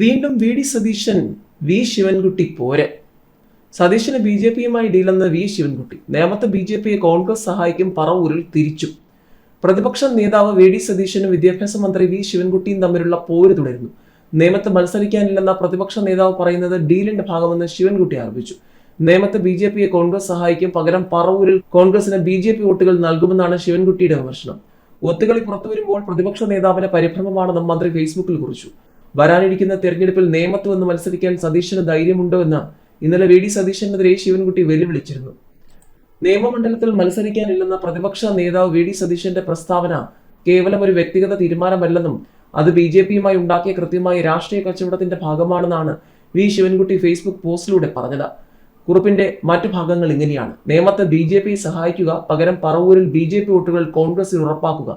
വീണ്ടും V D Satheesan V Sivankutty പോരെ. സതീശന് ബി ജെ പിയുമായി ഡീലെന്ന് വി ശിവൻകുട്ടി. നേമത്ത് ബി ജെ പിയെ കോൺഗ്രസ് സഹായിക്കും പറവൂരിൽ തിരിച്ചു. പ്രതിപക്ഷ നേതാവ് വി ഡി സതീശനും വിദ്യാഭ്യാസ മന്ത്രി വി ശിവൻകുട്ടിയും തമ്മിലുള്ള പോര് തുടരുന്നു. നേമത്ത് മത്സരിക്കാനില്ലെന്ന പ്രതിപക്ഷ നേതാവ് പറയുന്നത് ഡീലിന്റെ ഭാഗമെന്ന് ശിവൻകുട്ടി ആരോപിച്ചു. നേമത്ത് ബി ജെ പിയെ കോൺഗ്രസ് സഹായിക്കും, പകരം പറവൂരിൽ കോൺഗ്രസിന് ബി ജെ പി വോട്ടുകൾ നൽകുമെന്നാണ് ശിവൻകുട്ടിയുടെ വിമർശനം. ഒത്തുകളി പുറത്തുവരുമ്പോൾ പ്രതിപക്ഷ നേതാവിന് പരിഭ്രമമാണെന്നും മന്ത്രി ഫേസ്ബുക്കിൽ കുറിച്ചു. വരാനിരിക്കുന്ന തെരഞ്ഞെടുപ്പിൽ നേമത്ത് വന്ന് മത്സരിക്കാൻ സതീശന് ധൈര്യമുണ്ടോ എന്ന് ഇന്നലെ വി ഡി സതീശനെതിരെ ശിവൻകുട്ടി വെല്ലുവിളിച്ചിരുന്നു. നിയമമണ്ഡലത്തിൽ മത്സരിക്കാനില്ലെന്ന പ്രതിപക്ഷ നേതാവ് വി ഡി സതീശന്റെ പ്രസ്താവന കേവലം ഒരു വ്യക്തിഗത തീരുമാനമല്ലെന്നും അത് ബി ജെ പിയുമായി ഉണ്ടാക്കിയ കൃത്യമായ രാഷ്ട്രീയ കച്ചവടത്തിന്റെ ഭാഗമാണെന്നാണ് വി ശിവൻകുട്ടി ഫേസ്ബുക്ക് പോസ്റ്റിലൂടെ പറഞ്ഞത്. കുറിപ്പിന്റെ മറ്റു ഭാഗങ്ങൾ ഇങ്ങനെയാണ്: നേമത്ത് ബി ജെ പി സഹായിക്കുക, പകരം പറവൂരിൽ ബി ജെ പി വോട്ടുകൾ കോൺഗ്രസിൽ ഉറപ്പാക്കുക.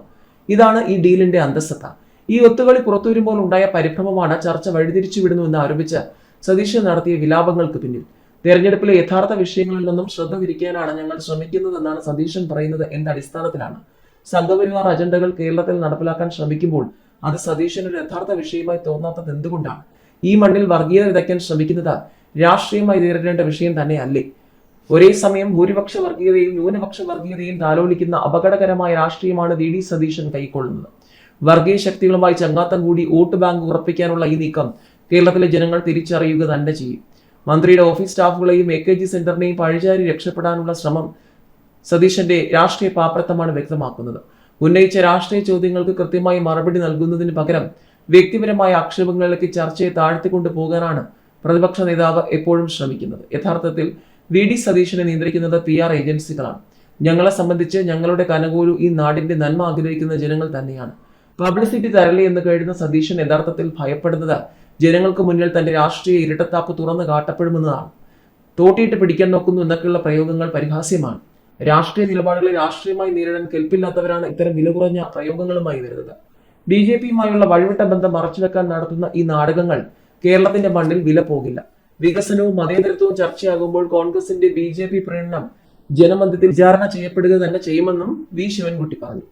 ഇതാണ് ഈ ഡീലിന്റെ അന്തസ്സത്ത. ഈ ഒത്തുകളി പുറത്തുവരുമ്പോൾ ഉണ്ടായ പരിഭ്രമമാണ് ചർച്ച വഴിതിരിച്ചുവിടുന്നുവെന്ന് ആരോപിച്ച് സതീശൻ നടത്തിയ വിലാപങ്ങൾക്ക് പിന്നിൽ. തെരഞ്ഞെടുപ്പിലെ യഥാർത്ഥ വിഷയങ്ങളിൽ നിന്നും ശ്രദ്ധ തിരിക്കാനാണ് ഞങ്ങൾ ശ്രമിക്കുന്നതെന്നാണ് സതീശൻ പറയുന്നത്. എന്ന അടിസ്ഥാനത്തിലാണ് സംഘപരിവാർ അജണ്ടകൾ കേരളത്തിൽ നടപ്പിലാക്കാൻ ശ്രമിക്കുമ്പോൾ അത് സതീശന് ഒരു യഥാർത്ഥ വിഷയമായി തോന്നാത്തത് എന്തുകൊണ്ടാണ്? ഈ മണ്ണിൽ വർഗീയത വിതയ്ക്കാൻ ശ്രമിക്കുന്നത് രാഷ്ട്രീയമായി നേരിടേണ്ട വിഷയം തന്നെയല്ലേ? ഒരേ സമയം ഭൂരിപക്ഷ വർഗീയതയും ന്യൂനപക്ഷ വർഗീയതയും താലോലിക്കുന്ന അപകടകരമായ രാഷ്ട്രീയമാണ് വി ഡി സതീശൻ കൈക്കൊള്ളുന്നത്. വർഗീയ ശക്തികളുമായി ചങ്ങാത്തം കൂടി വോട്ട് ബാങ്ക് ഉറപ്പിക്കാനുള്ള ഈ നീക്കം കേരളത്തിലെ ജനങ്ങൾ തിരിച്ചറിയുക തന്നെ ചെയ്യും. മന്ത്രിയുടെ ഓഫീസ് സ്റ്റാഫുകളെയും AKG സെന്ററിനെയും പഴിചാരി രക്ഷപ്പെടാനുള്ള ശ്രമം സതീശന്റെ രാഷ്ട്രീയ പാപ്പരത്വമാണ് വ്യക്തമാക്കുന്നത്. ഉന്നയിച്ച രാഷ്ട്രീയ ചോദ്യങ്ങൾക്ക് കൃത്യമായി മറുപടി നൽകുന്നതിന് പകരം വ്യക്തിപരമായ ആക്ഷേപങ്ങളിലേക്ക് ചർച്ചയെ താഴ്ത്തിക്കൊണ്ടു പോകാനാണ് പ്രതിപക്ഷ നേതാവ് എപ്പോഴും ശ്രമിക്കുന്നത്. യഥാർത്ഥത്തിൽ വി ഡി സതീശനെ നിയന്ത്രിക്കുന്നത് PR ഏജൻസികളാണ്. ഞങ്ങളെ സംബന്ധിച്ച് ഞങ്ങളുടെ കനകൂലു ഈ നാടിന്റെ നന്മ ആഗ്രഹിക്കുന്ന ജനങ്ങൾ തന്നെയാണ്. പബ്ലിസിറ്റി തരലേ എന്ന് കരുതുന്ന സതീശൻ യഥാർത്ഥത്തിൽ ഭയപ്പെടുന്നത് ജനങ്ങൾക്ക് മുന്നിൽ തന്റെ രാഷ്ട്രീയ ഇരട്ടത്താപ്പ് തുറന്നു കാട്ടപ്പെടുമെന്നതാണ്. തോട്ടിയിട്ട് പിടിക്കാൻ നോക്കുന്നു എന്നൊക്കെയുള്ള പ്രയോഗങ്ങൾ പരിഹാസ്യമാണ്. രാഷ്ട്രീയ നിലപാടുകളെ രാഷ്ട്രീയമായി നേരിടാൻ കെൽപ്പില്ലാത്തവരാണ് ഇത്തരം വില കുറഞ്ഞ പ്രയോഗങ്ങളുമായി വരുന്നത്. ബി ജെ പിയുമായുള്ള വഴിവിട്ട ബന്ധം മറച്ചുവെക്കാൻ നടത്തുന്ന ഈ നാടകങ്ങൾ കേരളത്തിന്റെ മണ്ണിൽ വില പോകില്ല. വികസനവും മതേതരത്വവും ചർച്ചയാകുമ്പോൾ കോൺഗ്രസിന്റെ BJP പ്രീണനം ജനമധ്യത്തിൽ വിചാരണ ചെയ്യപ്പെടുക തന്നെ ചെയ്യുമെന്നും വി ശിവൻകുട്ടി പറഞ്ഞു.